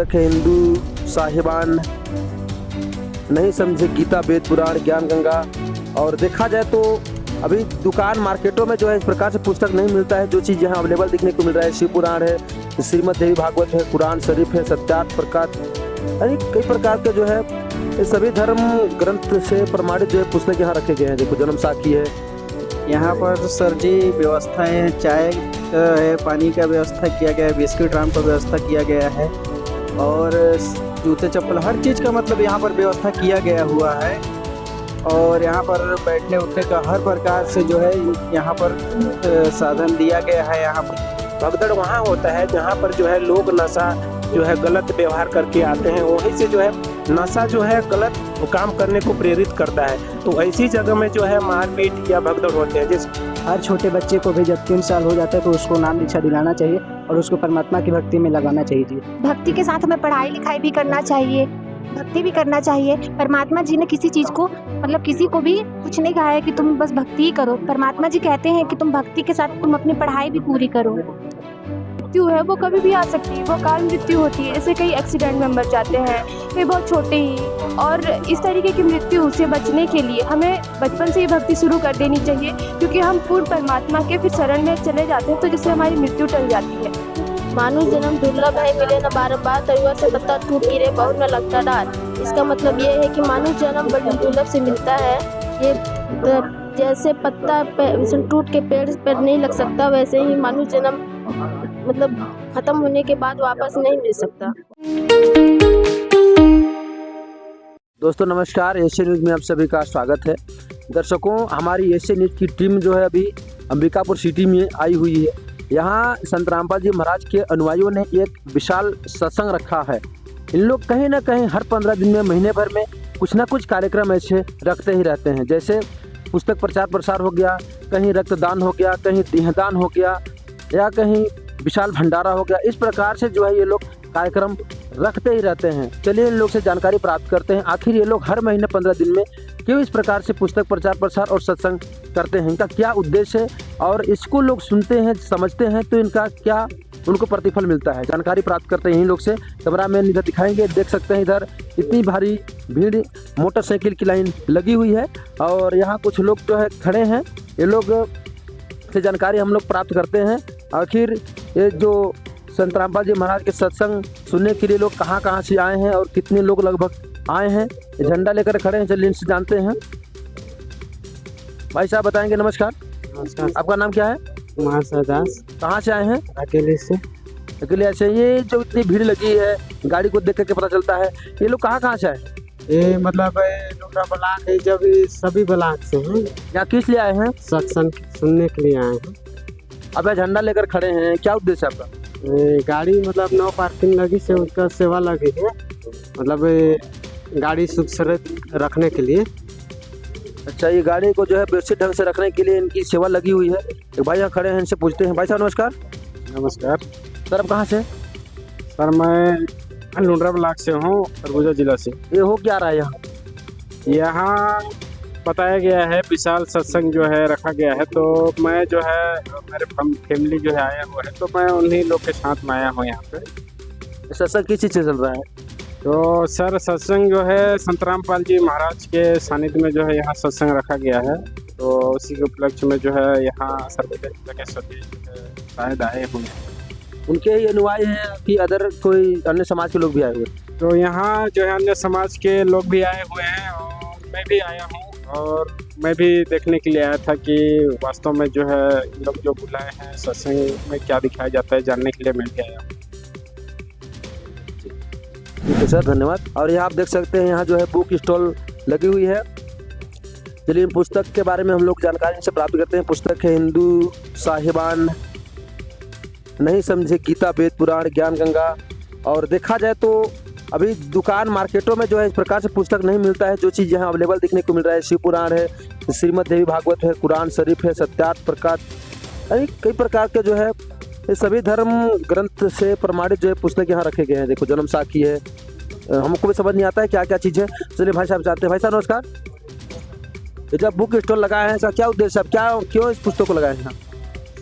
हिंदू साहिबान नहीं समझे गीता वेद पुराण ज्ञान गंगा। और देखा जाए तो अभी दुकान मार्केटों में जो है इस प्रकार से पुस्तक नहीं मिलता है। जो चीज़ यहाँ अवेलेबल देखने को मिल रहा है शिव पुराण है, श्रीमद् देवी भागवत है, कुरान शरीफ है, सत्यार्थ प्रकाश, यानी कई प्रकार के जो है ये सभी धर्म ग्रंथ से प्रमाणित जो है पुस्तक यहाँ रखे गए हैं। देखो जन्म साखी है यहाँ पर सर जी व्यवस्थाएं, चाय है, पानी का व्यवस्था किया गया है, बिस्किट राम का व्यवस्था किया गया है और जूते चप्पल हर चीज़ का मतलब यहाँ पर व्यवस्था किया गया हुआ है। और यहाँ पर बैठने उठने का हर प्रकार से जो है यहाँ पर साधन दिया गया है। यहाँ पर भगदड़ वहाँ होता है जहाँ पर जो है लोग नशा जो है गलत व्यवहार करके आते हैं, वहीं से जो है नशा जो है गलत काम करने को प्रेरित करता है। तो ऐसी जगह में जो है मारपीट या भगदड़ होते हैं। जिस हर छोटे बच्चे को भी जब 3 साल हो जाता है तो उसको नाम दीक्षा दिलाना चाहिए और उसको परमात्मा की भक्ति में लगाना चाहिए। भक्ति के साथ हमें पढ़ाई लिखाई भी करना चाहिए, भक्ति भी करना चाहिए। परमात्मा जी ने किसी चीज़ को मतलब किसी को भी कुछ नहीं कहा है कि तुम बस भक्ति ही करो। परमात्मा जी कहते हैं कि तुम भक्ति के साथ तुम अपनी पढ़ाई भी पूरी करो। मृत्यु है वो कभी भी आ सकती है, वो काल मृत्यु होती है। ऐसे कई एक्सीडेंट में मर जाते हैं, वे बहुत छोटे ही। और इस तरीके की मृत्यु से बचने के लिए हमें बचपन से ही भक्ति शुरू कर देनी चाहिए, क्योंकि हम पूर्ण परमात्मा के फिर शरण में चले जाते हैं तो जिससे हमारी मृत्यु टल जाती है। मानुष जन्म दुर्लभ है, मिले न बारंबार, तरुआ से पत्ता टूट गिरे बहुत न लगता डार। इसका मतलब ये है कि मानुष जन्म बड़ी दुर्लभ से मिलता है। ये जैसे पत्ता टूट के पेड़ पर नहीं लग सकता, वैसे ही मानुष जन्म मतलब खत्म होने के बाद वापस नहीं मिल सकता। दोस्तों नमस्कार, एशियन न्यूज़ में आप सभी का स्वागत है। दर्शकों, हमारी एशियन न्यूज़ की टीम जो है अभी अंबिकापुर सिटी में आई हुई है। यहाँ संत रामपाल जी महाराज के अनुयायियों ने एक विशाल सत्संग रखा है। इन लोग कहीं ना कहीं हर 15 दिन में, महीने भर में कुछ ना कुछ कार्यक्रम ऐसे रखते ही रहते हैं। जैसे पुस्तक प्रचार प्रसार हो गया, कहीं रक्तदान हो गया, कहीं देहदान हो गया, या कहीं विशाल भंडारा हो गया। इस प्रकार से जो है ये लोग कार्यक्रम रखते ही रहते हैं। चलिए इन लोग से जानकारी प्राप्त करते हैं, आखिर ये लोग हर महीने 15 दिन में क्यों इस प्रकार से पुस्तक प्रचार प्रसार और सत्संग करते हैं, इनका क्या उद्देश्य है और इसको लोग सुनते हैं, समझते हैं तो इनका क्या उनको प्रतिफल मिलता है। जानकारी प्राप्त करते हैं इन लोग से। कैमरामैन इधर दिखाएंगे, देख सकते हैं इधर इतनी भारी भीड़, मोटरसाइकिल की लाइन लगी हुई है और यहाँ कुछ लोग जो है खड़े हैं। ये लोग से जानकारी हम लोग प्राप्त करते हैं। आखिर ये जो संत रामपाल जी महाराज के सत्संग सुनने के लिए लोग कहाँ कहाँ से आए हैं और कितने लोग लगभग आए हैं, झंडा लेकर खड़े हैं। चलिए इनसे जानते हैं। भाई साहब बताएंगे। नमस्कार। नमस्कार। आपका नाम क्या है? कुमार सरदास। कहाँ से आए हैं? अकेले से। अकेले से। ये जो इतनी भीड़ लगी है, गाड़ी को देख करके पता चलता है, ये लोग कहाँ से आए? ये मतलब लोटा ब्लाक है, जब सभी ब्लाक से हैं। यहाँ किस लिए आए हैं? सत्संग सुनने के लिए आए हैं। अब झंडा लेकर खड़े हैं, क्या उद्देश्य है आपका? गाड़ी मतलब नो पार्किंग लगी से उसका सेवा लगी है, मतलब गाड़ी सुरक्षित रखने के लिए। अच्छा, ये गाड़ी को जो है व्यवस्थित ढंग से रखने के लिए इनकी सेवा लगी हुई है। एक भाई यहाँ खड़े हैं, इनसे पूछते हैं। भाई साहब नमस्कार। नमस्कार सर, आप कहाँ से? सर मैं लुंड्रा ब्लॉक से हूँ, सरगुजा जिला से। ये हो क्या रहा है यहाँ? यहाँ बताया गया है विशाल सत्संग जो है रखा गया है, तो मैं जो है मेरे फैमिली जो है आया हुआ है, तो मैं उन्हीं लोग के साथ में आया हूँ यहाँ पे। सत्संग किस चीज़ से चल रहा है? तो सर सत्संग जो है संत रामपाल जी महाराज के सानिध्य में जो है यहाँ सत्संग रखा गया है, तो उसी के उपलक्ष्य में जो है यहाँ सरगुजा जिला के सभी शायद आए हुए हैं। उनके ही अनुयायी हैं कि अदर कोई अन्य समाज के लोग भी आए हुए? तो यहाँ जो है अन्य समाज के लोग भी आए हुए हैं और मैं भी आया हूँ, और मैं भी देखने के लिए आया था कि वास्तव में जो है इन लोग जो बुलाए हैं सत्संग में क्या दिखाया जाता है, जानने के लिए मैं भी आया हूँ। ठीक है सर, धन्यवाद। और यहाँ आप देख सकते हैं यहाँ जो है बुक स्टॉल लगी हुई है। चलिए इन पुस्तक के बारे में हम लोग जानकारी इनसे प्राप्त करते हैं। पुस्तक है हिंदू साहिबान नहीं समझे गीता वेद पुराण ज्ञान गंगा। और देखा जाए तो अभी दुकान मार्केटों में जो है इस प्रकार से पुस्तक नहीं मिलता है। जो चीज़ यहाँ अवेलेबल देखने को मिल रहा है शिव पुराण है, श्रीमद् देवी भागवत है, कुरान शरीफ है, सत्यार्थ प्रकाश, यानी कई प्रकार के जो है ये सभी धर्म ग्रंथ से प्रमाणित जो है पुस्तक यहाँ रखे गए हैं। देखो जन्म साखी है, हमको भी समझ नहीं आता है क्या क्या चीज़ है। चलिए भाई साहब चाहते हैं। भाई साहब नमस्कार। ये जब बुक स्टॉल लगाए हैं इसका क्या उद्देश्य है? क्या क्यों इस पुस्तक को लगाए हैं?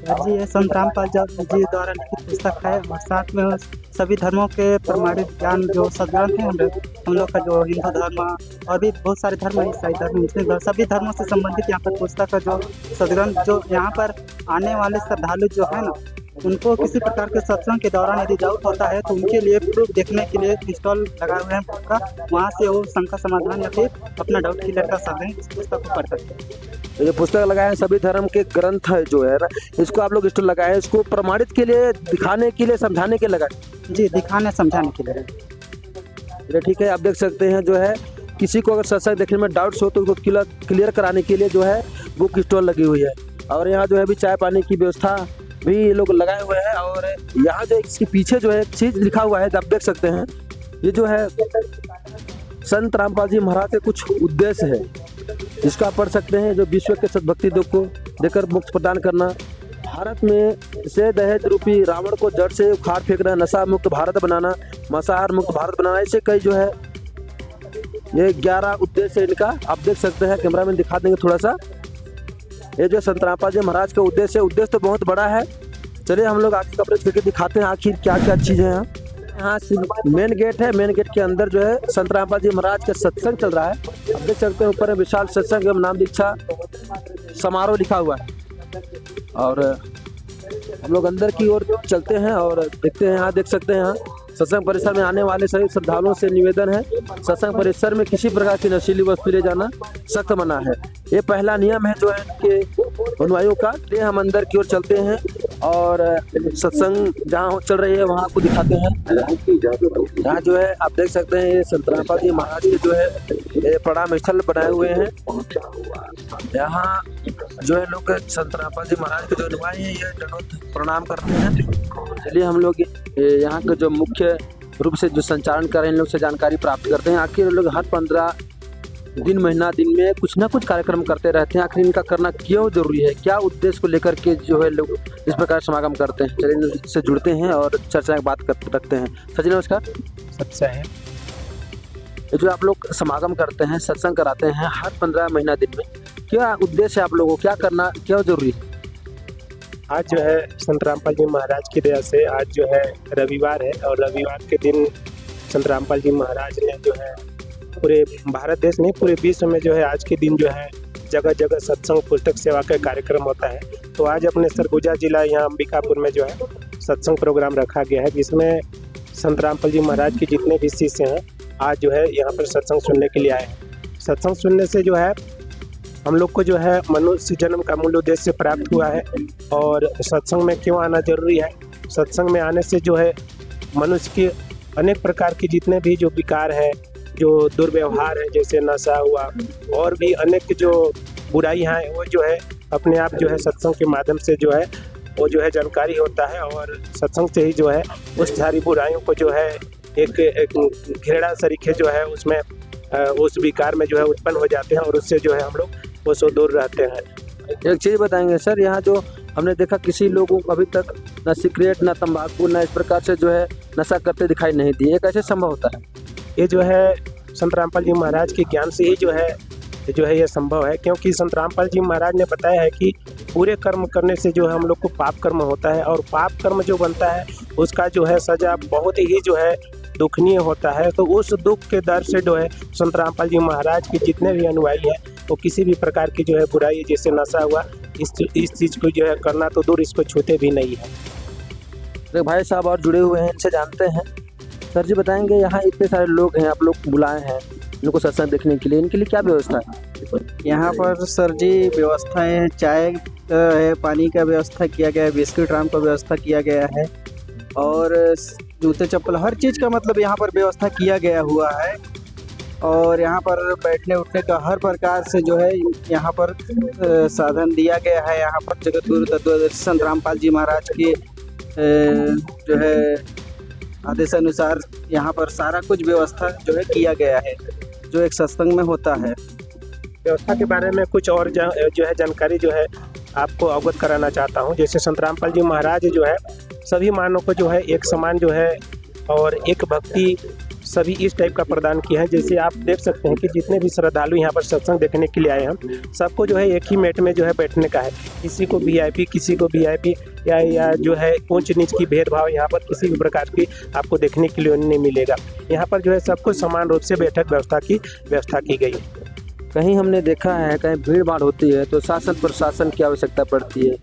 जी ये संत रामपाल जी द्वारा लिखित पुस्तक है और साथ में सभी धर्मों के प्रमाणित ज्ञान जो सदग्रंथ हैं हम लोग का जो हिंदू धर्म और भी बहुत सारे धर्म है, ईसाई धर्म, मुस्लिम धर्म, सभी धर्मों से संबंधित यहाँ पर पुस्तक का जो सदग्रंथ जो यहाँ पर आने वाले श्रद्धालु जो है ना उनको किसी प्रकार के सत्संग के दौरान यदि डाउट होता है तो उनके लिए प्रूफ देखने के लिए स्टॉल लगा हुए हैं का, वहाँ से वो शंका समाधान या फिर अपना डाउट क्लियर कर सकते हैं, इस पुस्तक को पढ़ सकते हैं। ये पुस्तक लगाए हैं सभी धर्म के ग्रंथ है जो है ना, इसको आप लोग स्टॉल लगाए हैं, इसको प्रमाणित के लिए, दिखाने के लिए, समझाने के लगाए। जी दिखाने समझाने के लिए। चलिए ठीक है, आप देख सकते हैं जो है किसी को अगर सत्संग देखने में डाउट्स हो तो उसको क्लियर कराने के लिए जो है बुक स्टॉल लगी हुई है। और यहाँ जो है अभी चाय पानी की व्यवस्था भी ये लोग लगाए हुए हैं। और यहाँ जो इसके पीछे जो है एक चीज़ लिखा हुआ है, आप देख सकते हैं, ये जो है संत रामपाल जी महाराज के कुछ उद्देश्य है, जिसको आप पढ़ सकते हैं। जो विश्व के सद्भक्ति दुख को देकर मोक्ष प्रदान करना, भारत में से दहेज रूपी रावण को जड़ से उखाड़ फेंकना, नशा मुक्त भारत बनाना, मांसाहार मुक्त भारत बनाना, ऐसे कई जो है ये 11 उद्देश्य है इनका। आप देख सकते हैं, कैमरा में दिखा देंगे थोड़ा सा। ये जो संत रामपाल जी महाराज का उद्देश्य है, उद्देश्य तो बहुत बड़ा है। चलिए हम लोग आगे कवरेज करके दिखाते हैं आखिर क्या क्या चीज़ें हैं। यहाँ मेन गेट है, मेन गेट के अंदर जो है संत रामपाल जी महाराज का सत्संग चल रहा है। आप देख सकते हैं ऊपर विशाल सत्संग एवं नाम दीक्षा समारोह लिखा हुआ है। और हम लोग अंदर की ओर चलते हैं और देखते हैं। यहाँ देख सकते हैं, यहाँ सत्संग परिसर में आने वाले सभी श्रद्धालुओं से निवेदन है, सत्संग परिसर में किसी प्रकार की नशीली वस्तु ले जाना सख्त मना है। ये पहला नियम है जो है इनके अनुयायियों का। ये हम अंदर की ओर चलते हैं और सत्संग जहाँ चल रही है वहाँ आपको दिखाते हैं। यहाँ जो है आप देख सकते हैं, ये संत रामपाल जी महाराज के जो है ये प्रणाम स्थल बनाए हुए हैं। यहाँ जो है लोग संत रामपाल जी महाराज के जो अनुयायी हैं ये दंडवत प्रणाम करते हैं। चलिए हम लोग यहाँ के जो मुख्य रूप से जो संचालन कर रहे हैं इन लोग से जानकारी प्राप्त करते हैं। आखिर लोग हर 15 दिन, महीना, दिन में कुछ ना कुछ कार्यक्रम करते रहते हैं। आखिर इनका करना क्यों जरूरी है, क्या उद्देश्य को लेकर के जो है लोग इस प्रकार समागम करते हैं। चलिए इनसे जुड़ते हैं और चर्चा की बात रखते हैं। सर जी नमस्कार। सच्चा है। ये जो आप लोग समागम करते हैं, सत्संग कराते हैं हर 15 महीना दिन में, क्या उद्देश्य है आप लोगों को, क्या करना क्यों जरूरी है? आज जो है संत रामपाल जी महाराज की दया से आज जो है रविवार है और रविवार के दिन संत रामपाल जी महाराज ने जो है पूरे भारत देश में, पूरे विश्व में जो है आज के दिन जो है जगह जगह सत्संग पुस्तक सेवा का कार्यक्रम होता है। तो आज अपने सरगुजा जिला यहाँ अंबिकापुर में जो है सत्संग प्रोग्राम रखा गया है, जिसमें संत रामपाल जी महाराज के जितने भी शिष्य हैं आज जो है यहाँ पर सत्संग सुनने के लिए आए हैं। सत्संग सुनने से जो है हम लोग को जो है मनुष्य जन्म का मूल उद्देश्य प्राप्त हुआ है। और सत्संग में क्यों आना जरूरी है, सत्संग में आने से जो है मनुष्य के अनेक प्रकार के जितने भी जो विकार है, जो दुर्व्यवहार है, जैसे नशा हुआ और भी अनेक जो बुराई हैं, वो जो है अपने आप जो है सत्संग के माध्यम से जो है वो जो है जानकारी होता है। और सत्संग से ही जो है उस सारी बुराइयों को जो है एक घृणा सरीखे जो है उसमें उस विकार में जो है उत्पन्न हो जाते हैं और उससे जो है हम लोग वो सो दूर रहते हैं। एक चीज़ बताएंगे सर, यहाँ जो हमने देखा किसी लोगों को अभी तक ना सिगरेट, ना तंबाकू, ना इस प्रकार से जो है नशा करते दिखाई नहीं दिए, ये कैसे संभव होता है? ये जो है संत रामपाल जी महाराज के ज्ञान से ही जो है ये संभव है, क्योंकि संत रामपाल जी महाराज ने बताया है कि पूरे कर्म करने से जो है हम लोग को पाप कर्म होता है और पाप कर्म जो बनता है उसका जो है सजा बहुत ही जो है दुखनीय होता है। तो उस दुख के डर से जो है संत रामपाल जी महाराज के जितने भी अनुयायी हैं वो किसी भी प्रकार की जो है बुराई जैसे नशा हुआ इस चीज़ को जो है करना तो दूर, इसको छूते भी नहीं है। तो भाई साहब और जुड़े हुए हैं, इनसे जानते हैं। सर जी बताएंगे, यहाँ इतने सारे लोग हैं, आप लोग बुलाए हैं इनको सत्संग देखने के लिए, इनके लिए क्या व्यवस्था है? यहाँ पर सर जी व्यवस्थाएं चाय है, पानी का व्यवस्था किया गया है, बिस्किट राम का व्यवस्था किया गया है और जूते चप्पल हर चीज़ का मतलब यहाँ पर व्यवस्था किया गया हुआ है। और यहाँ पर बैठने उठने का हर प्रकार से जो है यहाँ पर साधन दिया गया है। यहाँ पर जगत गुरु तत्वदर्शी संत रामपाल जी महाराज के जो है आदेश अनुसार यहाँ पर सारा कुछ व्यवस्था जो है किया गया है जो एक सत्संग में होता है। व्यवस्था के बारे में कुछ और जो है जानकारी जो है आपको अवगत कराना चाहता हूँ। जैसे संत रामपाल जी महाराज जो है सभी मानव को जो है एक समान जो है और एक भक्ति सभी इस टाइप का प्रदान किया है। जैसे आप देख सकते हैं कि जितने भी श्रद्धालु यहाँ पर सत्संग देखने के लिए आए हैं, सबको जो है एक ही मैट में जो है बैठने का है। किसी को वीआईपी, किसी को वीआईपी या जो है ऊंच नीच की भेदभाव यहाँ पर किसी भी प्रकार की आपको देखने के लिए नहीं मिलेगा। यहाँ पर जो है सबको समान रूप से बैठक व्यवस्था की गई है। कहीं हमने देखा है कहीं भीड़ भाड़ होती है तो शासन प्रशासन की आवश्यकता पड़ती है।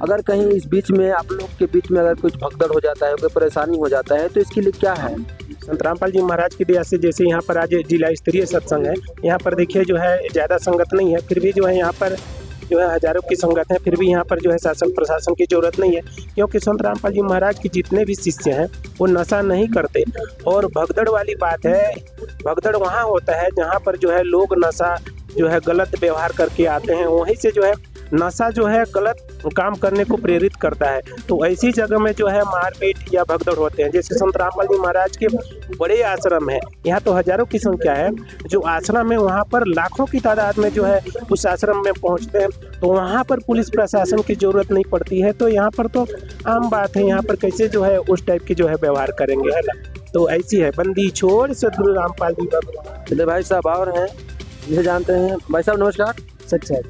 अगर कहीं इस बीच में आप लोग के बीच में अगर कुछ भगदड़ हो जाता है, कोई परेशानी हो जाता है, तो इसके लिए क्या है? संत रामपाल जी महाराज की दया से जैसे यहाँ पर आज जिला स्तरीय सत्संग है, यहाँ पर देखिए जो है ज़्यादा संगत नहीं है, फिर भी जो है यहाँ पर जो है हजारों की संगत है, फिर भी यहाँ पर जो है शासन प्रशासन की जरूरत नहीं है, क्योंकि संत रामपाल जी महाराज के जितने भी शिष्य हैं वो नशा नहीं करते। और भगदड़ वाली बात है, भगदड़ वहाँ होता है जहाँ पर जो है लोग नशा जो है गलत व्यवहार करके आते हैं, वहीं से जो है नशा जो है गलत काम करने को प्रेरित करता है। तो ऐसी जगह में जो है मारपीट या भगदड़ होते हैं। जैसे संत रामपाल जी महाराज के बड़े आश्रम है, यहाँ तो हजारों की संख्या है, जो आश्रम है वहाँ पर लाखों की तादाद में जो है उस आश्रम में पहुँचते हैं, तो वहाँ पर पुलिस प्रशासन की जरूरत नहीं पड़ती है। तो यहाँ पर तो आम बात है, यहाँ पर कैसे जो है उस टाइप की जो है व्यवहार करेंगे, है ना। तो ऐसी है बंदी छोड़ सदगुरु रामपाल जी भगवान। चलिए भाई साहब और हैं जिसे जानते हैं। भाई साहब नमस्कार। सच है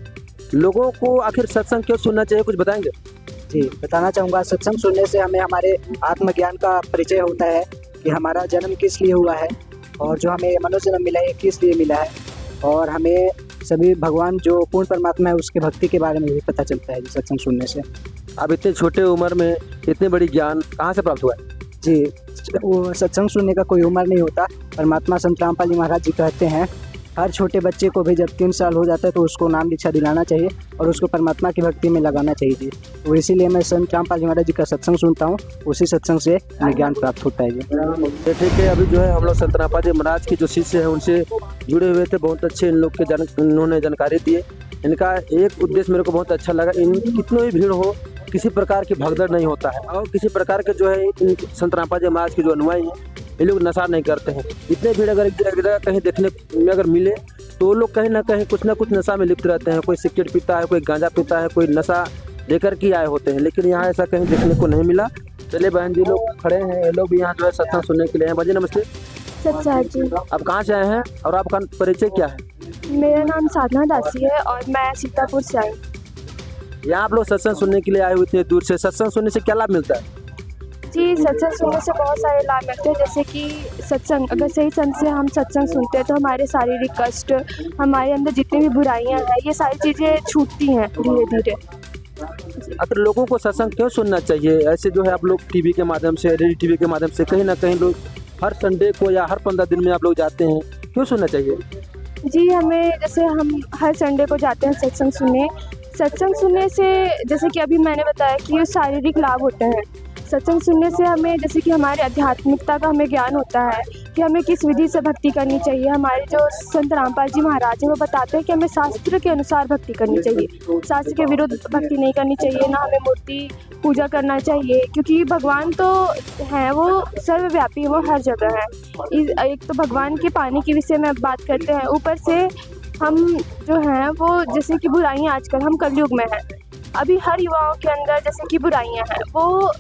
लोगों को आखिर सत्संग क्यों सुनना चाहिए, कुछ बताएंगे? जी, बताना चाहूँगा। सत्संग सुनने से हमें हमारे आत्मज्ञान का परिचय होता है कि हमारा जन्म किस लिए हुआ है और जो हमें मनुष्य जन्म मिला है किस लिए मिला है, और हमें सभी भगवान जो पूर्ण परमात्मा है उसके भक्ति के बारे में भी पता चलता है जी सत्संग सुनने से। अब इतने छोटे उम्र में इतने बड़ी ज्ञान कहाँ से प्राप्त हुआ है? जी, वो सत्संग सुनने का कोई उम्र नहीं होता। परमात्मा संत रामपाल जी महाराज जी कहते हैं हर छोटे बच्चे को भी जब 3 साल हो जाता है तो उसको नाम दीक्षा दिलाना चाहिए और उसको परमात्मा की भक्ति में लगाना चाहिए जी। तो इसीलिए मैं संत रामपाल जी महाराज जी का सत्संग सुनता हूँ, उसी सत्संग से हमें ज्ञान प्राप्त होता है जी। तो ठीक है, अभी जो है हम लोग संत रामपाल जी महाराज के जो शिष्य हैं उनसे जुड़े हुए थे। बहुत अच्छे इन लोग के इन्होंने जानकारी दिए। इनका एक उद्देश्य मेरे को बहुत अच्छा लगा, इन कितनी भी भीड़ हो किसी प्रकार की भगदड़ नहीं होता है और किसी प्रकार के जो है संत रामपाल जी महाराज के जो अनुयायी हैं ये लोग नशा नहीं करते हैं। इतने भीड़ अगर एक जगह कहीं देखने में अगर मिले तो वो लोग कहीं ना कुछ नशा में लिप्त रहते हैं। कोई सिगरेट पीता है, कोई गांजा पीता है, कोई नशा लेकर के आए होते हैं, लेकिन यहाँ ऐसा कहीं देखने को नहीं मिला। चलिए बहन जी लोग खड़े हैं, ये लोग भी यहाँ जो है सत्संग सुनने के लिए हैं। भाजी नमस्ते। सच्चा जी, आप कहाँ से आए हैं और आपका परिचय क्या है? मेरा नाम साधना दासी है और मैं सीतापुर से आई। यहाँ आप लोग सत्संग सुनने के लिए आए हुए इतने दूर से, सत्संग सुनने से क्या लाभ मिलता है? जी, सत्संग सुनने से बहुत सारे लाभ मिलते हैं। जैसे कि सत्संग, अगर सही संत से हम सत्संग सुनते हैं तो हमारे शारीरिक कष्ट, हमारे अंदर जितनी भी बुराइयां हैं, ये सारी चीज़ें छूटती हैं धीरे धीरे। अगर लोगों को सत्संग क्यों सुनना चाहिए? ऐसे जो है आप लोग टीवी के माध्यम से, रेडियो टीवी के माध्यम से कहीं ना कहीं लोग हर संडे को या हर 15 दिन में आप लोग जाते हैं, क्यों सुनना चाहिए? जी, हमें जैसे हम हर संडे को जाते हैं सत्संग सुनने से जैसे कि अभी मैंने बताया कि शारीरिक लाभ होते हैं। सत्संग सुनने से हमें जैसे कि हमारे आध्यात्मिकता का हमें ज्ञान होता है कि हमें किस विधि से भक्ति करनी चाहिए। हमारे जो संत रामपाल जी महाराज हैं वो बताते हैं कि हमें शास्त्र के अनुसार भक्ति करनी चाहिए, शास्त्र के विरुद्ध भक्ति नहीं करनी चाहिए, ना हमें मूर्ति पूजा करना चाहिए, क्योंकि भगवान तो हैं वो सर्वव्यापी, वो हर जगह है। एक तो भगवान के पानी के विषय में बात करते हैं, ऊपर से हम जो हैं वो जैसे कि बुराइयाँ आजकल हम कलयुग में हैं, अभी हर युवाओं के अंदर जैसे कि बुराइयां हैं, वो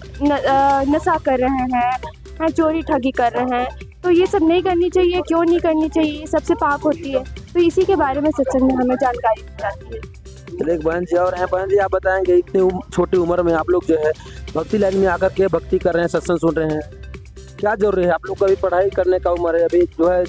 नशा कर रहे हैं, चोरी ठगी कर रहे हैं। तो ये सब नहीं करनी चाहिए। क्यों नहीं करनी चाहिए? ये सबसे पाप होती है। तो इसी के बारे में सत्संग में हमें जानकारी दी जाती है। चलिए एक बहन जी और हैं। बहन जी आप बताएंगे, इतनी छोटी उम्र में आप लोग जो है भक्ति लाइन में आकर के भक्ति कर रहे हैं, सत्संग सुन रहे हैं, क्या जरूरी है? आप लोग को अभी पढ़ाई करने का उम्र है, अभी जो है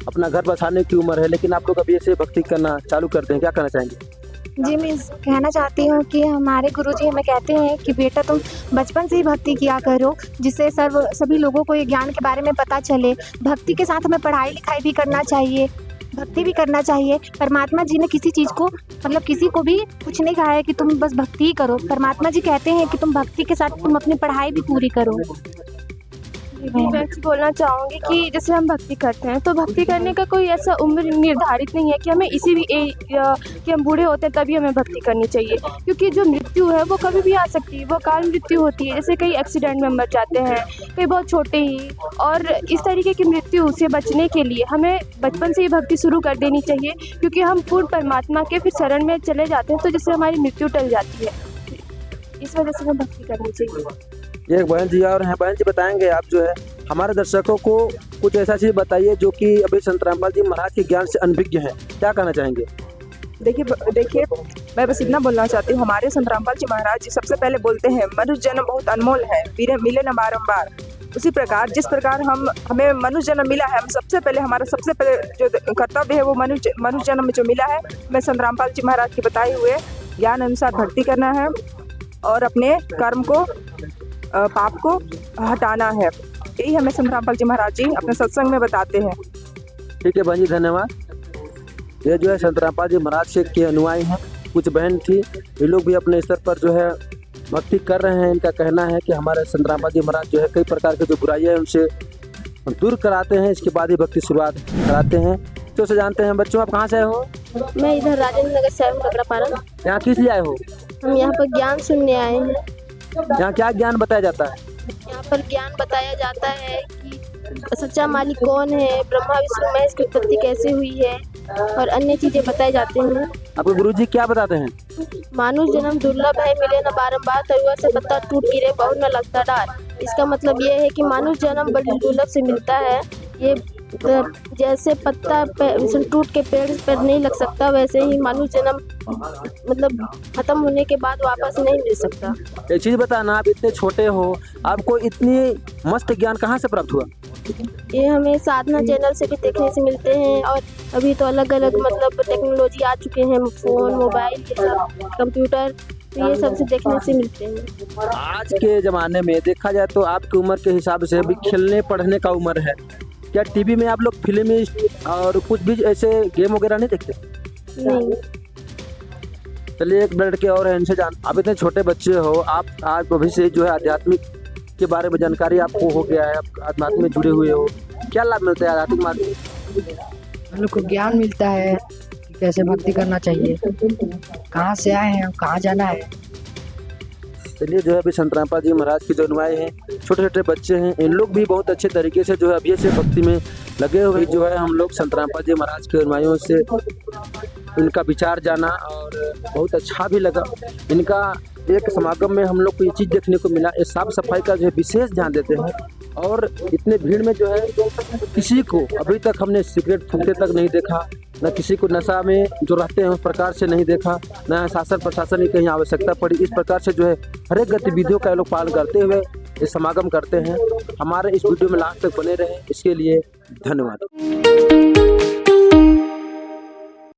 अपना घर बसाने की उम्र है, लेकिन आप लोग अभी ऐसे भक्ति करना चालू करते हैं, क्या करना चाहेंगे? जी, मैं कहना चाहती हूँ कि हमारे गुरुजी हमें कहते हैं कि बेटा तुम बचपन से ही भक्ति किया करो, जिससे सभी लोगों को ये ज्ञान के बारे में पता चले। भक्ति के साथ हमें पढ़ाई लिखाई भी करना चाहिए, भक्ति भी करना चाहिए। परमात्मा जी ने किसी चीज़ को मतलब किसी को भी कुछ नहीं कहा है कि तुम बस भक्ति ही करो। परमात्मा जी कहते हैं कि तुम भक्ति के साथ तुम अपनी पढ़ाई भी पूरी करो। मैं बोलना चाहूँगी कि जैसे हम भक्ति करते हैं तो भक्ति करने का कोई ऐसा उम्र निर्धारित नहीं है कि हमें इसी भी कि हम बूढ़े होते हैं तभी हमें भक्ति करनी चाहिए, क्योंकि जो मृत्यु है वो कभी भी आ सकती है, वो काल मृत्यु होती है। जैसे कई एक्सीडेंट में मर जाते हैं, कई बहुत छोटे ही, और इस तरीके की मृत्यु से बचने के लिए हमें बचपन से ही भक्ति शुरू कर देनी चाहिए, क्योंकि हम पूर्ण परमात्मा के फिर शरण में चले जाते हैं तो जिससे हमारी मृत्यु टल जाती है। इस वजह से हमें भक्ति करनी चाहिए। ये एक बहन जी और हैं। बहन जी बताएंगे, आप जो है हमारे दर्शकों को कुछ ऐसा चीज़ बताइए जो कि अभी संत रामपाल जी महाराज के ज्ञान से अनभिज्ञ हैं, क्या कहना चाहेंगे? देखिए मैं बस इतना बोलना चाहती हूँ, हमारे संत रामपाल जी महाराज जी सबसे पहले बोलते हैं मनुष्य जन्म बहुत अनमोल है, मिले न बारंबार। उसी प्रकार जिस प्रकार हमें मनुष्य जन्म मिला है, हम हमारा सबसे पहले जो कर्तव्य है वो मनुष्य जन्म में जो मिला है, मैं संत रामपाल जी महाराज के बताए हुए ज्ञान अनुसार भक्ति करना है और अपने कर्म को पाप को हटाना है। यही हमें संत रामपाल जी महाराज जी अपने सत्संग में बताते हैं। ठीक है बहन जी, धन्यवाद। ये जो है संत रामपाल जी महाराज के अनुयायी हैं। कुछ बहन थी, ये लोग भी अपने स्तर पर जो है भक्ति कर रहे हैं। इनका कहना है कि हमारे संत रामपाल जी महाराज जो है कई प्रकार के जो बुराइयां हैं उनसे दूर कराते हैं, इसके बाद ही भक्ति शुरुआत कराते हैं। तो से जानते हैं बच्चों, आप कहाँ से आए हो? मैं इधर राजेंद्र नगर से आया हूँ, लकड़ापारा। यहाँ किस लिए आए हो? हम यहाँ पर ज्ञान सुनने आए हैं। यहाँ क्या ज्ञान बताया जाता है? यहाँ पर ज्ञान बताया जाता है कि सच्चा मालिक कौन है, ब्रह्मा विष्णु महेश की उत्पत्ति कैसे हुई है और अन्य चीजें बताए जाते हैं। आपके गुरुजी क्या बताते हैं? मानुष जन्म दुर्लभ है, मिले न बारंबार, तरुआ से पत्ता टूट गिरे बहुत न लगता डार। इसका मतलब ये है कि मानुष जन्म बड़ी दुर्लभ से मिलता है। ये जैसे पत्ता टूट के पेड़ पर नहीं लग सकता, वैसे ही मानुष जन्म मतलब खत्म होने के बाद वापस नहीं मिल सकता। एक चीज़ बताना, आप इतने छोटे हो, आपको इतनी मस्त ज्ञान कहाँ से प्राप्त हुआ? ये हमें साधना चैनल से भी देखने से मिलते हैं और अभी तो अलग अलग मतलब टेक्नोलॉजी आ चुके हैं, फ़ोन, मोबाइल, ये सब, कंप्यूटर, तो ये सब से देखने से मिलते हैं। आज के ज़माने में देखा जाए तो आपकी उम्र के हिसाब से अभी खेलने पढ़ने का उम्र है। क्या टीवी में आप लोग फिल्म और कुछ भी ऐसे गेम वगैरह नहीं देखते? नहीं। चलिए एक लड़के और हैं, इनसे जान। आप इतने छोटे बच्चे हो, आप आज अभी से जो है आध्यात्मिक के बारे में जानकारी आपको हो गया है, आप आध्यात्मिक में जुड़े हुए हो, क्या लाभ मिलता है आध्यात्मिक माध्यम? हम लोग को ज्ञान मिलता है कि कैसे भक्ति करना चाहिए, कहाँ से आए हैं, कहाँ जाना है। चलिए जो है अभी संत रामपाल जी महाराज के जो अनुयायी हैं, छोटे छोटे बच्चे हैं, इन लोग भी बहुत अच्छे तरीके से जो है अभी से भक्ति में लगे हुए। जो है हम लोग संत रामपाल जी महाराज के अनुयायियों से इनका विचार जाना और बहुत अच्छा भी लगा। इनका एक समागम में हम लोग को ये चीज़ देखने को मिला, ये साफ सफाई का जो है विशेष ध्यान देते हैं और इतने भीड़ में जो है किसी को अभी तक हमने सिगरेट फूकते तक नहीं देखा, न किसी को नशा में जो रहते हैं उस प्रकार से नहीं देखा, न शासन प्रशासन की कहीं आवश्यकता पड़ी। इस प्रकार से जो है हर एक गतिविधियों का लोग पालन करते हुए ये समागम करते हैं। हमारे इस वीडियो में लास्ट तक बने रहें, इसके लिए धन्यवाद।